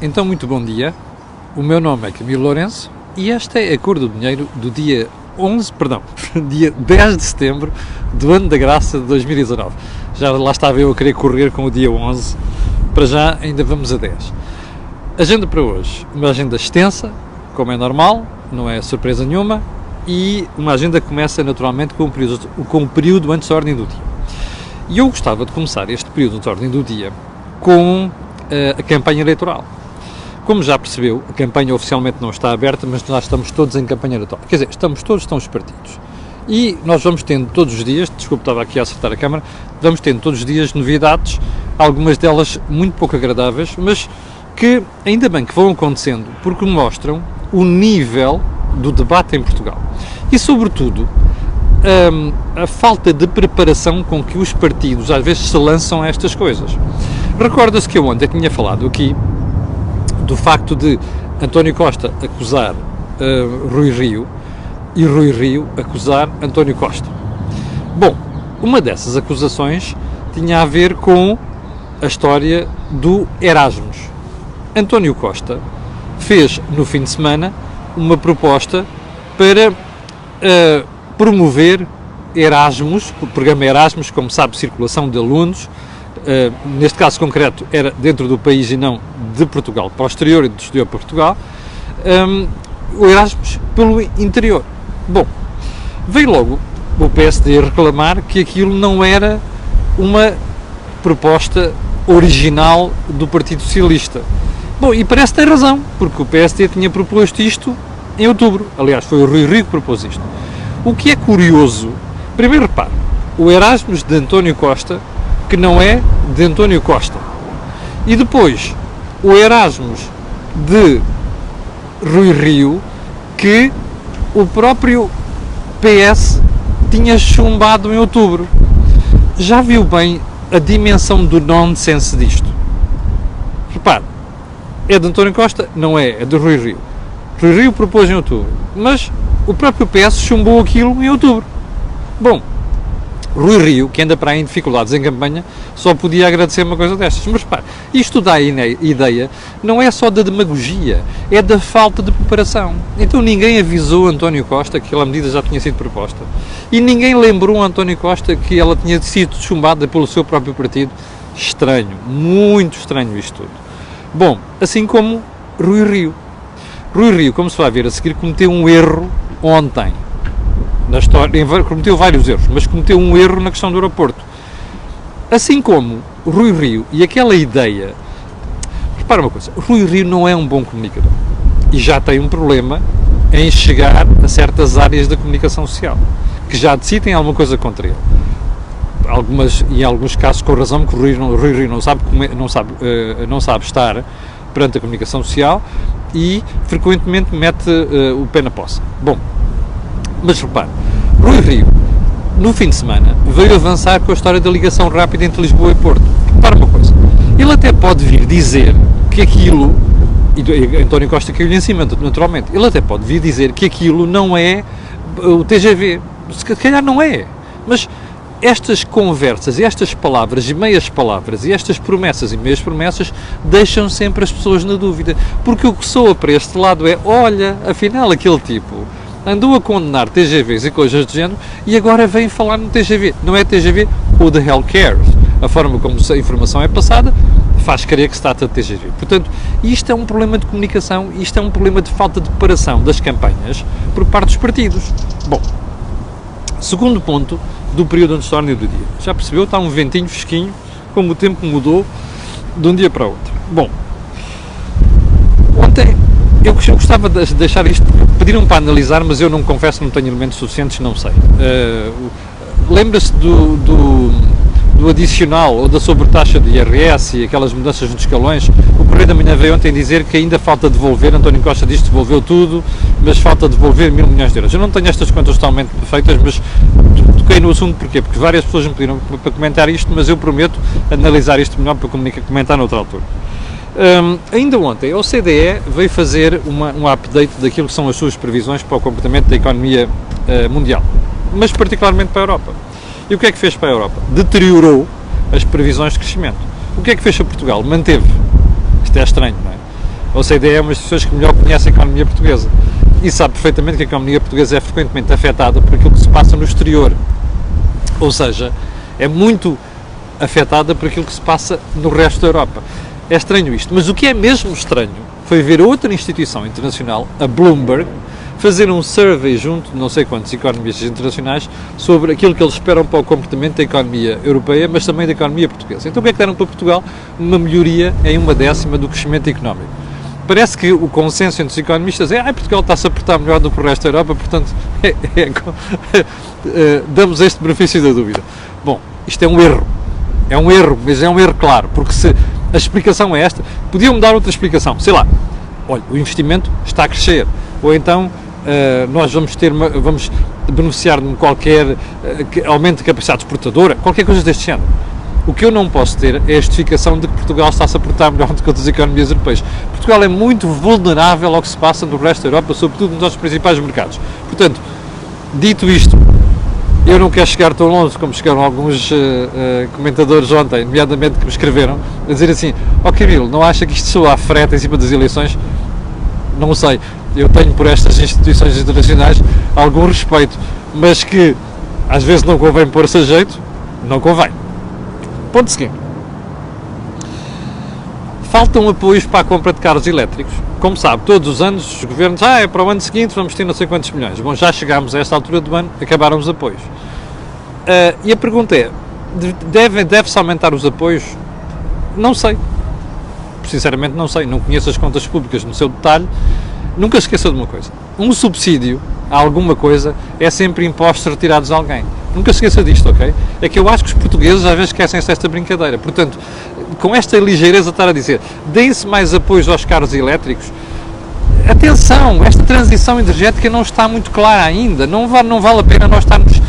Então, muito bom dia. O meu nome é Camilo Lourenço e esta é a Cor do Dinheiro do dia 11, perdão, dia 10 de setembro do ano da graça de 2019. Já lá estava eu a querer correr com o dia 11, para já ainda vamos a 10. Agenda para hoje, uma agenda extensa, como é normal, não é surpresa nenhuma, e uma agenda que começa naturalmente com o período antes da ordem do dia. E eu gostava de começar este período antes da ordem do dia com a campanha eleitoral. Como já percebeu, a campanha oficialmente não está aberta, mas nós estamos todos em campanha eleitoral. Quer dizer, estão os partidos. E nós vamos tendo todos os dias, desculpe, estava aqui a acertar a câmara, vamos tendo todos os dias novidades, algumas delas muito pouco agradáveis, mas que ainda bem que vão acontecendo, porque mostram o nível do debate em Portugal. E, sobretudo, a falta de preparação com que os partidos às vezes se lançam a estas coisas. Recorda-se que eu ontem tinha falado aqui do facto de António Costa acusar Rui Rio e Rui Rio acusar António Costa. Bom, uma dessas acusações tinha a ver com a história do Erasmus. António Costa fez no fim de semana uma proposta para promover Erasmus, o programa Erasmus, como sabe, circulação de alunos, neste caso concreto era dentro do país e não de Portugal para o exterior e do exterior para Portugal, o Erasmus pelo interior. Bom, veio logo o PSD reclamar que aquilo não era uma proposta original do Partido Socialista. Bom, e parece que tem razão, porque o PSD tinha proposto isto em outubro. Aliás, foi o Rui Rio que propôs isto. O que é curioso, primeiro repare, o Erasmus de António Costa, que não é de António Costa. E depois, o Erasmus de Rui Rio, que o próprio PS tinha chumbado em outubro. Já viu bem a dimensão do nonsense disto? Repare, é de António Costa? Não é, é de Rui Rio. Rui Rio propôs em outubro, mas o próprio PS chumbou aquilo em outubro. Bom, Rui Rio, que anda para aí em dificuldades em campanha, só podia agradecer uma coisa destas. Mas repare, isto dá a ideia, não é só da demagogia, é da falta de preparação. Então ninguém avisou António Costa que aquela medida já tinha sido proposta. E ninguém lembrou a António Costa que ela tinha sido chumbada pelo seu próprio partido. Estranho, muito estranho isto tudo. Bom, assim como Rui Rio. Rui Rio, como se vai ver a seguir, cometeu um erro ontem. Na história, cometeu vários erros, mas cometeu um erro na questão do aeroporto. Assim como Rui Rio e aquela ideia... Repara uma coisa, Rui Rio não é um bom comunicador e já tem um problema em chegar a certas áreas da comunicação social, que já decidem alguma coisa contra ele. Em alguns casos com razão, porque o Rui Rio não sabe estar perante a comunicação social e frequentemente mete o pé na poça. Bom, mas repare, Rui Rio, no fim de semana, veio avançar com a história da ligação rápida entre Lisboa e Porto. Repare uma coisa, ele até pode vir dizer que aquilo, e António Costa caiu-lhe em cima, naturalmente, ele até pode vir dizer que aquilo não é o TGV, se calhar não é, mas estas conversas e estas palavras e meias palavras e estas promessas e meias promessas deixam sempre as pessoas na dúvida, porque o que soa para este lado é, olha, afinal aquele tipo andou a condenar TGVs e coisas do género e agora vem falar no TGV. Não é TGV, who the hell cares? A forma como a informação é passada faz crer que se trata de TGV. Portanto, isto é um problema de comunicação, isto é um problema de falta de preparação das campanhas por parte dos partidos. Bom, segundo ponto do período antes da ordem do dia. Já percebeu? Está um ventinho fresquinho, como o tempo mudou de um dia para o outro. Bom, ontem eu gostava de deixar isto, pediram para analisar, mas eu não confesso que não tenho elementos suficientes, não sei. Lembra-se do adicional ou da sobretaxa de IRS e aquelas mudanças nos escalões? O Correio da Manhã veio ontem dizer que ainda falta devolver, António Costa diz que devolveu tudo, mas falta devolver 1.000 milhões de euros. Eu não tenho estas contas totalmente perfeitas, mas toquei no assunto porquê? Porque várias pessoas me pediram para comentar isto, mas eu prometo analisar isto melhor para comentar noutra altura. Ainda ontem, a OCDE veio fazer um update daquilo que são as suas previsões para o comportamento da economia mundial, mas particularmente para a Europa. E o que é que fez para a Europa? Deteriorou as previsões de crescimento. O que é que fez para Portugal? Manteve. Isto é estranho, não é? A OCDE é uma das instituições que melhor conhece a economia portuguesa e sabe perfeitamente que a economia portuguesa é frequentemente afetada por aquilo que se passa no exterior. Ou seja, é muito afetada por aquilo que se passa no resto da Europa. É estranho isto, mas o que é mesmo estranho foi ver outra instituição internacional, a Bloomberg, fazer um survey junto de não sei quantos economistas internacionais sobre aquilo que eles esperam para o comportamento da economia europeia, mas também da economia portuguesa. Então o que é que deram para Portugal? Uma melhoria em 1/10 do crescimento económico. Parece que o consenso entre os economistas é Portugal está-se a portar melhor do que o resto da Europa, portanto damos este benefício da dúvida. Bom, isto é um erro, mas é um erro claro, porque se a explicação é esta, podiam-me dar outra explicação, sei lá, olha, o investimento está a crescer, ou então nós vamos beneficiar de qualquer aumento de capacidade exportadora, qualquer coisa deste género. O que eu não posso ter é a justificação de que Portugal está-se a portar melhor do que outras economias europeias. Portugal é muito vulnerável ao que se passa no resto da Europa, sobretudo nos nossos principais mercados. Portanto, dito isto, eu não quero chegar tão longe como chegaram alguns comentadores ontem, nomeadamente que me escreveram, a dizer assim, Camilo, não acha que isto soa à freta em cima das eleições? Não sei, eu tenho por estas instituições internacionais algum respeito, mas que às vezes não convém pôr-se a jeito, não convém. Ponto seguinte. Faltam apoios para a compra de carros elétricos. Como sabe, todos os anos os governos, é para o ano seguinte vamos ter não sei quantos milhões. Bom, já chegámos a esta altura do ano, acabaram os apoios. E a pergunta é, deve-se aumentar os apoios? Não sei. Sinceramente não sei, não conheço as contas públicas no seu detalhe. Nunca se esqueça de uma coisa, um subsídio a alguma coisa é sempre impostos retirados a alguém. Nunca se esqueça disto, ok? É que eu acho que os portugueses às vezes esquecem-se desta brincadeira. Portanto, com esta ligeireza estar a dizer, deem-se mais apoios aos carros elétricos, atenção, esta transição energética não está muito clara ainda, não vale a pena nós estarmos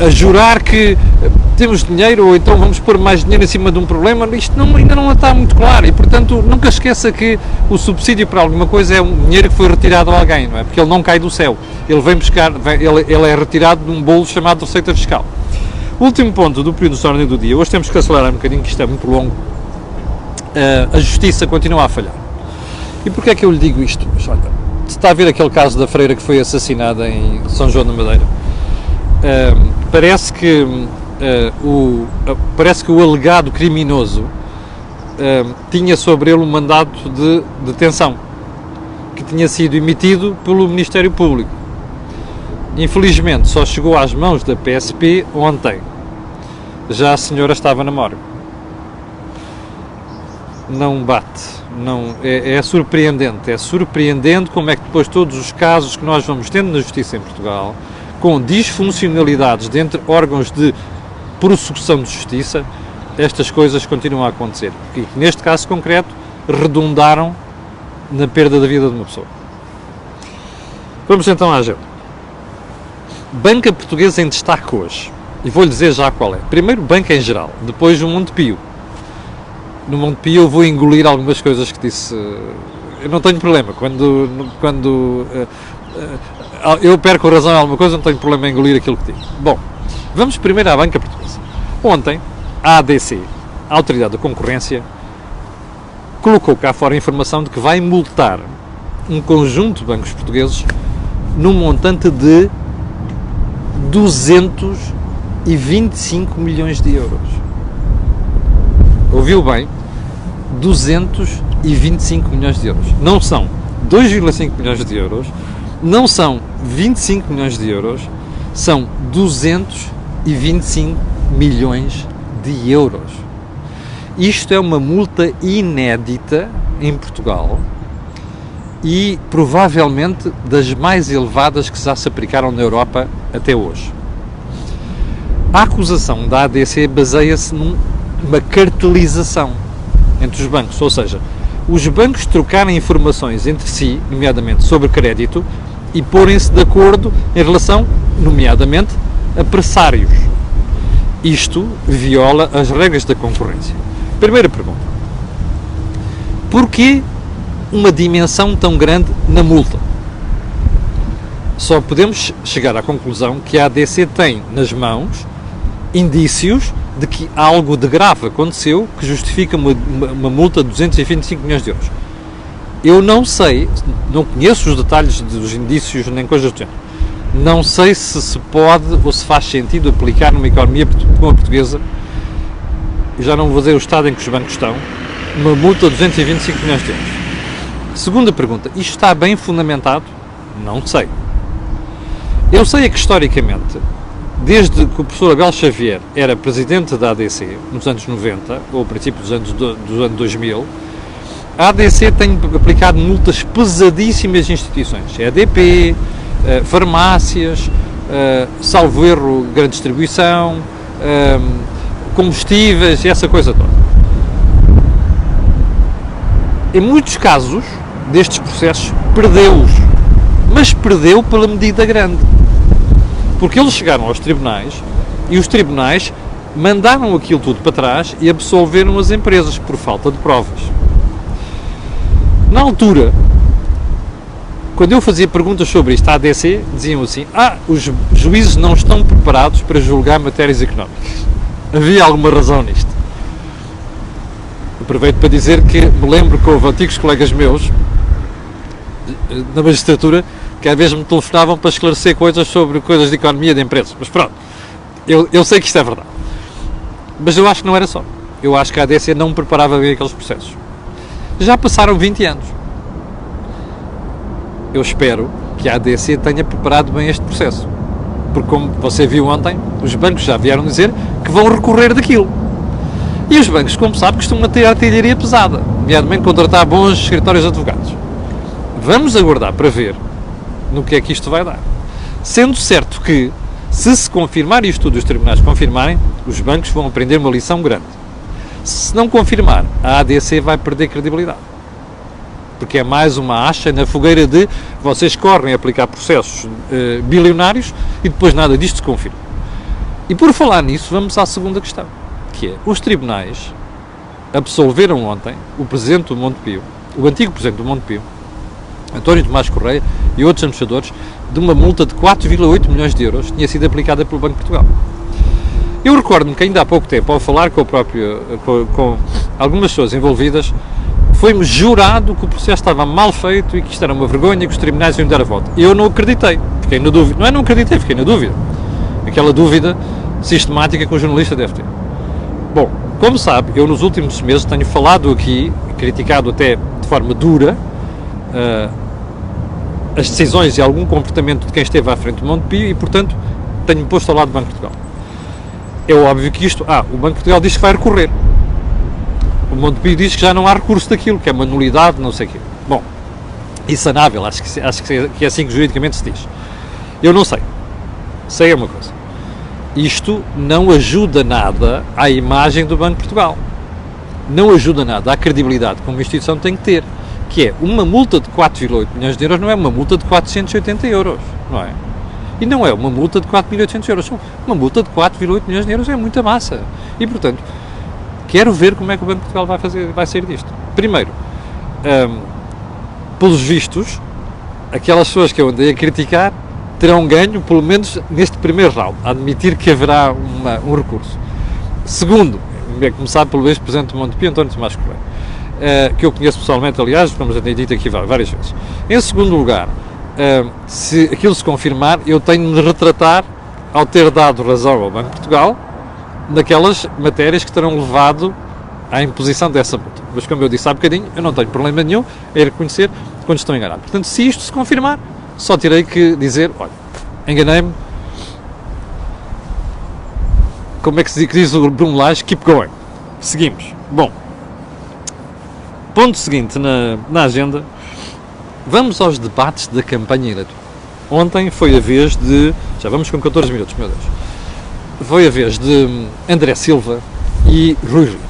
a jurar que temos dinheiro ou então vamos pôr mais dinheiro em cima de um problema, isto ainda não está muito claro e, portanto, nunca esqueça que o subsídio para alguma coisa é um dinheiro que foi retirado a alguém, não é? Porque ele não cai do céu, ele vem buscar, ele é retirado de um bolo chamado receita fiscal. O último ponto do período de ordem do dia, hoje temos que acelerar um bocadinho, que isto é muito longo, a justiça continua a falhar. E porquê é que eu lhe digo isto? Olha, está a ver aquele caso da freira que foi assassinada em São João da Madeira? Parece que o alegado criminoso tinha sobre ele um mandato de detenção que tinha sido emitido pelo Ministério Público. Infelizmente só chegou às mãos da PSP ontem. Já a senhora estava na morgue. Não bate. Não, é surpreendente como é que depois todos os casos que nós vamos tendo na justiça em Portugal, com disfuncionalidades dentro de órgãos de prossecução de justiça, estas coisas continuam a acontecer. E neste caso concreto, redundaram na perda da vida de uma pessoa. Vamos então à agenda. Banca portuguesa em destaque hoje. E vou-lhe dizer já qual é. Primeiro, banca em geral. Depois, o Montepio. No Montepio eu vou engolir algumas coisas que disse. Eu não tenho problema. Quando eu perco a razão em alguma coisa, não tenho problema em engolir aquilo que digo. Bom, vamos primeiro à banca portuguesa. Ontem, a ADC, a Autoridade da Concorrência, colocou cá fora a informação de que vai multar um conjunto de bancos portugueses num montante de 225 milhões de euros. Ouviu bem? 225 milhões de euros. Não são 2,5 milhões de euros, não são 25 milhões de euros, são 225 milhões de euros. Isto é uma multa inédita em Portugal e provavelmente das mais elevadas que já se aplicaram na Europa até hoje. A acusação da ADC baseia-se numa cartelização entre os bancos, ou seja, os bancos trocarem informações entre si, nomeadamente sobre crédito, e porem-se de acordo em relação, nomeadamente, a pressários. Isto viola as regras da concorrência. Primeira pergunta. Porquê uma dimensão tão grande na multa? Só podemos chegar à conclusão que a ADC tem nas mãos indícios de que algo de grave aconteceu que justifica uma multa de 225 milhões de euros. Eu não sei, não conheço os detalhes dos indícios nem coisas do género. Não sei se pode ou se faz sentido aplicar numa economia como a portuguesa, já não vou dizer o estado em que os bancos estão, uma multa de 225 milhões de euros. Segunda pergunta, isto está bem fundamentado? Não sei. Eu sei é que historicamente, desde que o professor Abel Xavier era presidente da ADC, nos anos 90, ou a princípio dos anos 2000, a ADC tem aplicado multas pesadíssimas a instituições, EDP, farmácias, salvo erro, grande distribuição, combustíveis, essa coisa toda. Em muitos casos destes processos, perdeu-os, mas perdeu pela medida grande. Porque eles chegaram aos tribunais e os tribunais mandaram aquilo tudo para trás e absolveram as empresas por falta de provas. Na altura, quando eu fazia perguntas sobre isto à ADC, diziam assim, os juízes não estão preparados para julgar matérias económicas. Havia alguma razão nisto. Aproveito para dizer que me lembro que houve antigos colegas meus na magistratura que às vezes me telefonavam para esclarecer coisas sobre coisas de economia de empresas. Mas pronto, eu sei que isto é verdade. Mas eu acho que não era só. Eu acho que a ADC não preparava bem aqueles processos. Já passaram 20 anos. Eu espero que a ADC tenha preparado bem este processo. Porque, como você viu ontem, os bancos já vieram dizer que vão recorrer daquilo. E os bancos, como sabe, costumam ter a artilharia pesada, nomeadamente contratar bons escritórios de advogados. Vamos aguardar para ver no que é que isto vai dar. Sendo certo que, se confirmar isto tudo, os tribunais confirmarem, os bancos vão aprender uma lição grande. Se não confirmar, a ADC vai perder credibilidade. Porque é mais uma acha na fogueira de vocês correm a aplicar processos bilionários e depois nada disto se confirma. E por falar nisso, vamos à segunda questão, que é, os tribunais absolveram ontem o presidente do Montepio, o antigo presidente do Montepio, António Tomás Correia e outros administradores, de uma multa de 4,8 milhões de euros que tinha sido aplicada pelo Banco de Portugal. Eu recordo-me que ainda há pouco tempo, ao falar com algumas pessoas envolvidas, foi-me jurado que o processo estava mal feito e que isto era uma vergonha e que os tribunais iam dar a volta. Eu não acreditei, fiquei na dúvida. Não acreditei, fiquei na dúvida. Aquela dúvida sistemática que um jornalista deve ter. Bom, como sabe, eu nos últimos meses tenho falado aqui, criticado até de forma dura, as decisões e algum comportamento de quem esteve à frente do Montepio e, portanto, tenho-me posto ao lado do Banco de Portugal. É óbvio que isto... o Banco de Portugal diz que vai recorrer. O Montepio diz que já não há recurso daquilo, que é uma nulidade, não sei o quê. Bom, insanável, acho que é assim que juridicamente se diz. Eu não sei. Sei é uma coisa. Isto não ajuda nada à imagem do Banco de Portugal. Não ajuda nada à credibilidade que uma instituição tem que ter. Que é, uma multa de 4,8 milhões de euros não é uma multa de 480 euros, não é? E não é uma multa de 4.800 euros. Uma multa de 4,8 milhões de euros é muita massa. E, portanto, quero ver como é que o Banco de Portugal vai sair disto. Primeiro, pelos vistos, aquelas pessoas que eu andei a criticar terão ganho, pelo menos neste primeiro round, a admitir que haverá um recurso. Segundo, é começar pelo ex-presidente do Montepio, António Tomás Correia, que eu conheço pessoalmente, aliás, como já tenho dito aqui várias vezes. Em segundo lugar, se aquilo se confirmar, eu tenho de me retratar ao ter dado razão ao Banco de Portugal naquelas matérias que terão levado à imposição dessa multa. Mas, como eu disse há bocadinho, eu não tenho problema nenhum em reconhecer quando estou enganado. Portanto, se isto se confirmar, só terei que dizer, olha, enganei-me. Como é que se diz o Bruno Lage? Keep going. Seguimos. Bom, ponto seguinte na agenda, vamos aos debates da campanha eleitoral. Ontem foi a vez de... Já vamos com 14 minutos, meu Deus. Foi a vez de André Silva e Rui Rio.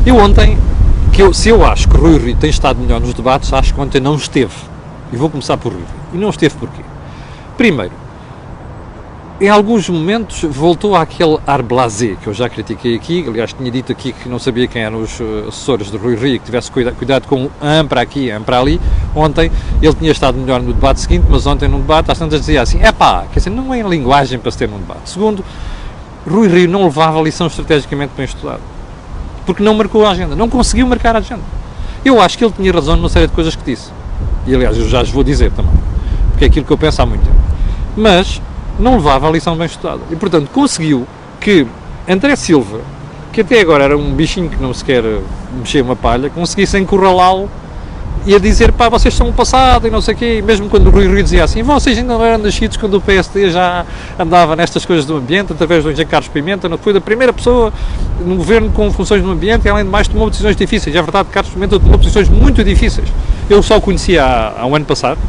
Eu ontem, se eu acho que Rui Rio tem estado melhor nos debates, acho que ontem não esteve. E vou começar por Rui Rio. E não esteve porquê? Primeiro, em alguns momentos voltou àquele ar blasé que eu já critiquei aqui, aliás tinha dito aqui que não sabia quem eram os assessores de Rui Rio, que tivesse cuidado com para aqui, para ali. Ontem ele tinha estado melhor no debate seguinte, mas ontem num debate às tantas dizia assim, quer dizer, não é linguagem para se ter num debate. Segundo, Rui Rio não levava a lição estrategicamente bem estudada. Porque não marcou a agenda, não conseguiu marcar a agenda. Eu acho que ele tinha razão numa série de coisas que disse. E aliás, eu já as vou dizer também. Porque é aquilo que eu penso há muito tempo. Mas não levava a lição bem estudada. E portanto conseguiu que André Silva, que até agora era um bichinho que não se quer mexer uma palha, conseguisse encurralá-lo e a dizer, pá, vocês são o passado e não sei o quê, e mesmo quando o Rui Rio dizia assim, vocês ainda não eram nascidos quando o PSD já andava nestas coisas do ambiente, através do Engenheiro Carlos Pimenta, não foi da primeira pessoa no governo com funções no ambiente e além de mais tomou decisões difíceis. É verdade que Carlos Pimenta tomou decisões muito difíceis. Eu só o conhecia há um ano passado,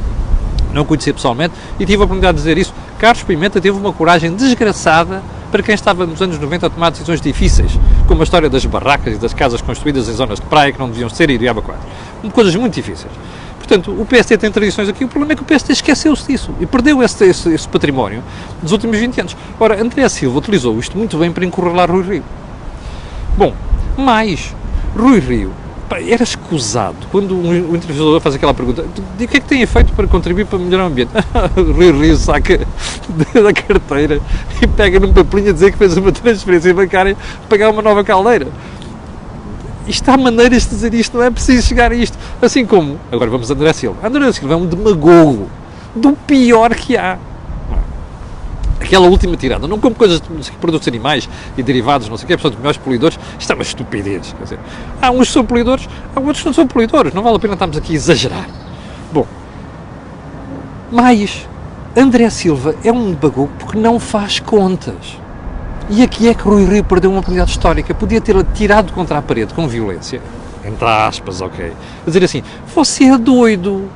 não o conhecia pessoalmente, e tive a oportunidade de dizer isso. Carlos Pimenta teve uma coragem desgraçada para quem estava nos anos 90 a tomar decisões difíceis, como a história das barracas e das casas construídas em zonas de praia que não deviam ser e diabo quatro. Coisas muito difíceis. Portanto, o PSD tem tradições aqui, o problema é que o PSD esqueceu-se disso e perdeu esse património dos últimos 20 anos. Ora, André Silva utilizou isto muito bem para encurralar Rui Rio. Bom, mais, Rui Rio era escusado quando o entrevistador faz aquela pergunta, o que é que tem feito para contribuir para melhorar o ambiente? Rui Rio saca da carteira e pega num papelinho a dizer que fez uma transferência bancária para pagar uma nova caldeira. Isto há maneiras de dizer isto, não é preciso chegar a isto. Assim como, agora vamos a André Silva. André Silva é um demagogo do pior que há. Aquela última tirada, não como coisas de produtos animais e derivados, não sei o que, portanto, melhores poluidores, isto é uma estupidez. Quer dizer, há uns que são poluidores, há outros que não são poluidores, não vale a pena estarmos aqui a exagerar. Bom, mas André Silva é um demagogo porque não faz contas. E aqui é que Rui Rio perdeu uma oportunidade histórica. Podia ter tirado contra a parede com violência, entre aspas, ok, a dizer assim, você é doido.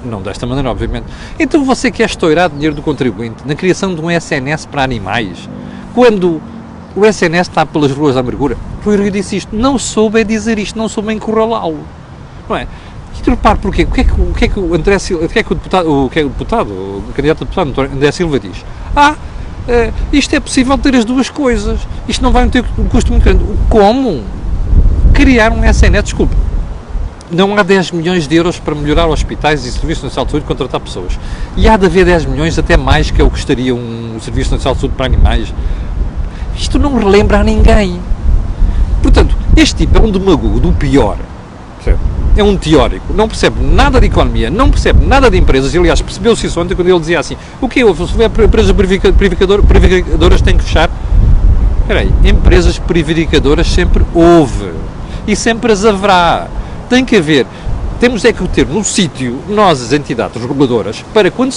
Não desta maneira, obviamente. Então você quer estourar dinheiro do contribuinte na criação de um SNS para animais, quando o SNS está pelas ruas da amargura? Rui Rio disse isto, não soube dizer isto, não soube encurralá-lo. Não é? E repare porquê? O que é que o André Silva, o candidato a deputado André Silva diz? Isto é possível ter as duas coisas. Isto não vai ter um custo muito grande. Como? Criar um SNS, desculpe. Não há 10 milhões de euros para melhorar hospitais e serviços nacional de saúde e contratar pessoas. E há de haver 10 milhões, até mais, que é o que custaria um serviço nacional de saúde para animais. Isto não relembra a ninguém. Portanto, este tipo é um demagogo do pior. Percebe? É um teórico, não percebe nada de economia, não percebe nada de empresas. Aliás, percebeu-se isso ontem quando ele dizia assim, o que houve? Se houver empresas prevaricadoras têm que fechar. Espera aí, empresas prevaricadoras sempre houve. E sempre as haverá. Tem que haver. Temos é que ter no sítio, nós, as entidades reguladoras, para quando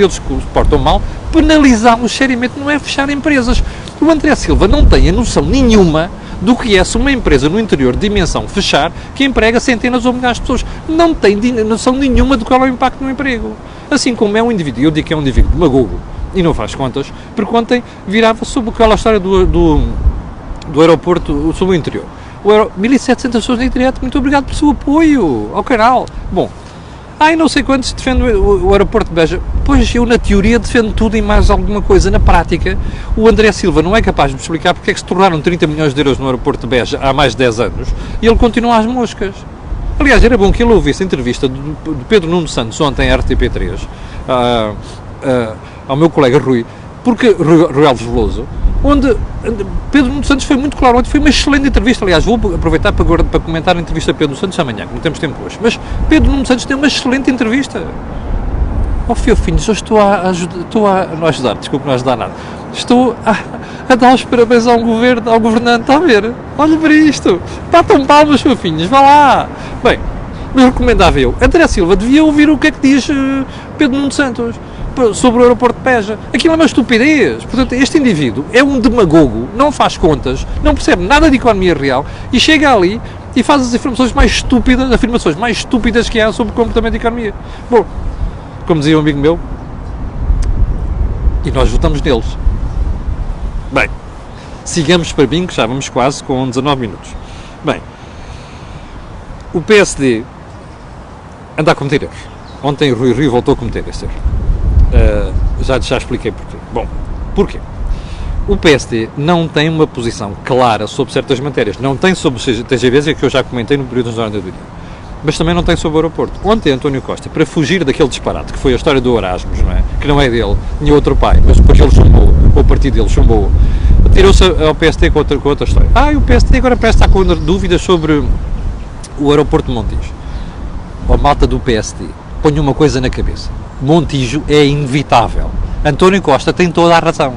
eles se portam mal, penalizá-los seriamente, não é fechar empresas. O André Silva não tem a noção nenhuma do que é se uma empresa no interior de dimensão fechar, que emprega centenas ou milhares de pessoas. Não tem noção nenhuma do qual é o impacto no emprego. Assim como é um indivíduo, eu digo que é um indivíduo demagogo e não faz contas, porque ontem virava sobre aquela história do aeroporto, sobre o interior. 1.700 pessoas na internet, muito obrigado pelo seu apoio ao canal. Bom, não sei quantos defendem o aeroporto de Beja. Pois eu, na teoria, defendo tudo e mais alguma coisa. Na prática, o André Silva não é capaz de me explicar porque é que se tornaram 30 milhões de euros no aeroporto de Beja há mais de 10 anos e ele continua às moscas. Aliás, era bom que ele ouvisse a entrevista do Pedro Nuno Santos ontem à RTP3 ao meu colega Rui Alves Veloso, onde Pedro Nuno Santos foi muito claro ontem, foi uma excelente entrevista. Aliás, vou aproveitar para comentar a entrevista de Pedro Nuno Santos amanhã, que não temos tempo hoje, mas Pedro Nuno Santos tem uma excelente entrevista. Filhinhos, eu estou a não ajudar, desculpe, não ajudar nada, estou a dar os parabéns ao governante, está a ver? Olha para isto, batam palmas, filhinhos, vá lá. Bem, mas recomendava eu, André Silva devia ouvir o que é que diz Pedro Nuno Santos sobre o aeroporto de Beja. Aquilo é uma estupidez. Portanto, este indivíduo é um demagogo, não faz contas, não percebe nada de economia real e chega ali e faz as afirmações mais estúpidas que há sobre o comportamento da economia. Bom, como dizia um amigo meu, e nós votamos neles. Bem, sigamos para bingo, já vamos quase com 19 minutos. Bem, o PSD anda a cometer erros. Ontem o Rui Rio voltou a cometer esse erro. Já expliquei porquê. Bom, porquê? O PSD não tem uma posição clara sobre certas matérias. Não tem sobre o TGV, que eu já comentei no período da Jornada do Dia. Mas também não tem sobre o aeroporto. Ontem António Costa, para fugir daquele disparate, que foi a história do Erasmus, não é? Que não é dele, nem outro pai, mas depois ele chumbou, ou o partido dele chumbou Tirou-se ao PST com outra história. O PST agora parece estar com dúvidas sobre o aeroporto de Montijo. A malta do PST, ponho uma coisa na cabeça. Montijo é inevitável. António Costa tem toda a razão.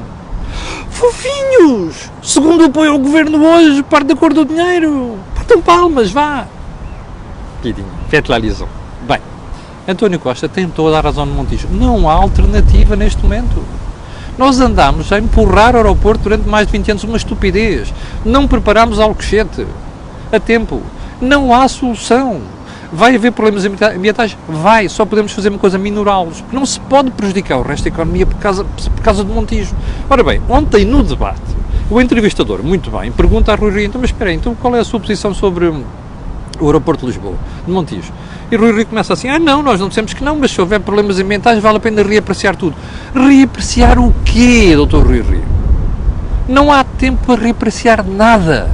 Fofinhos! Segundo apoio ao governo hoje, parte da cor do dinheiro. Partam palmas, vá! Quidinho, faites la liaison. Bem, António Costa tem toda a razão no Montijo. Não há alternativa neste momento. Nós andámos a empurrar o aeroporto durante mais de 20 anos, uma estupidez. Não preparámos Alcochete a tempo. Não há solução. Vai haver problemas ambientais? Vai, só podemos fazer uma coisa, minorá-los. Não se pode prejudicar o resto da economia por causa do Montijo. Ora bem, ontem no debate, o entrevistador, muito bem, pergunta a Rui Rio, então, mas espera aí, então qual é a sua posição sobre o aeroporto de Lisboa, de Montijo? E Rui Rio começa assim, não, nós não dissemos que não, mas se houver problemas ambientais vale a pena reapreciar tudo. Reapreciar o quê, doutor Rui Rio? Não há tempo para reapreciar nada.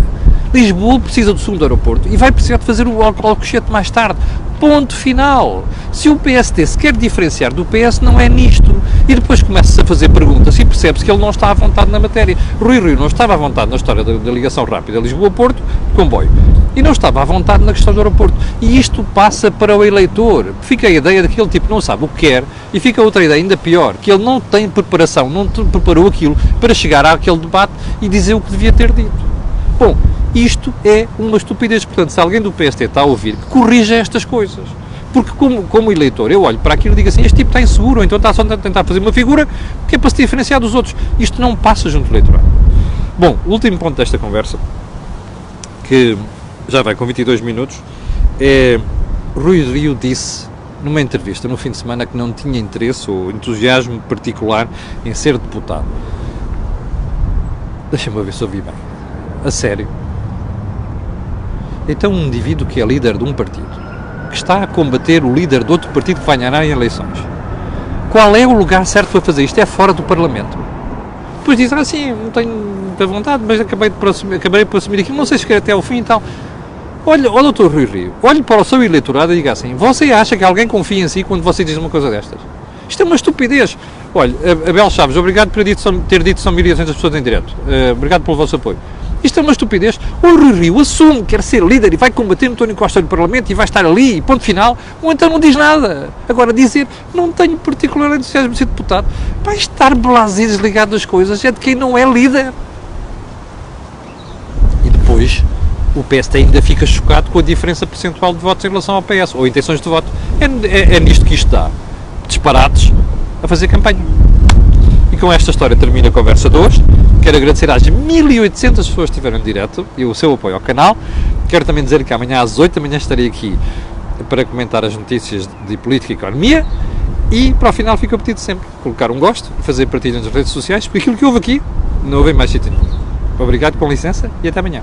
Lisboa precisa do segundo aeroporto e vai precisar de fazer o Alcochete mais tarde. Ponto final. Se o PST se quer diferenciar do PS, não é nisto. E depois começa-se a fazer perguntas e percebe-se que ele não está à vontade na matéria. Rui Rio não estava à vontade na história da ligação rápida Lisboa-Porto, comboio. E não estava à vontade na questão do aeroporto. E isto passa para o eleitor. Fica a ideia daquele tipo não sabe o que quer e fica outra ideia ainda pior, que ele não tem preparação, não preparou aquilo para chegar àquele debate e dizer o que devia ter dito. Bom, isto é uma estupidez. Portanto, se alguém do PST está a ouvir, que corrija estas coisas. Porque como eleitor, eu olho para aquilo e digo assim, este tipo está inseguro, ou então está só a tentar fazer uma figura que é para se diferenciar dos outros. Isto não passa junto ao eleitorado. Bom, o último ponto desta conversa, que já vai com 22 minutos, é Rui Rio disse numa entrevista no fim de semana que não tinha interesse ou entusiasmo particular em ser deputado. Deixa-me ver se ouvi bem. A sério. Então um indivíduo que é líder de um partido, que está a combater o líder de outro partido que ganhará em eleições, qual é o lugar certo para fazer isto? É fora do Parlamento. Depois diz, sim, não tenho muita vontade, mas acabei por assumir aquilo, não sei se quer até ao fim e tal. Olha, o doutor Rui Rio, olhe para o seu eleitorado e diga assim, você acha que alguém confia em si quando você diz uma coisa destas? Isto é uma estupidez. Olha, Abel Chaves, obrigado por ter dito são 1.800 pessoas em direto. Obrigado pelo vosso apoio. Isto é uma estupidez. O Rui Rio assume que quer ser líder e vai combater António Costa no Parlamento e vai estar ali e ponto final, ou então não diz nada. Agora dizer, não tenho particular entusiasmo de ser deputado, vai estar blasé desligado das coisas, é de quem não é líder. E depois o PST ainda fica chocado com a diferença percentual de votos em relação ao PS, ou intenções de voto. É nisto que isto dá. Disparates a fazer campanha. E com esta história termina a conversa de hoje. Quero agradecer às 1.800 pessoas que estiveram em direto e o seu apoio ao canal. Quero também dizer que amanhã às 8 da manhã estarei aqui para comentar as notícias de política e economia. E para o final fica o pedido sempre, colocar um gosto e fazer partilha nas redes sociais, porque aquilo que houve aqui não houve em mais sítio nenhum. Obrigado, com licença, e até amanhã.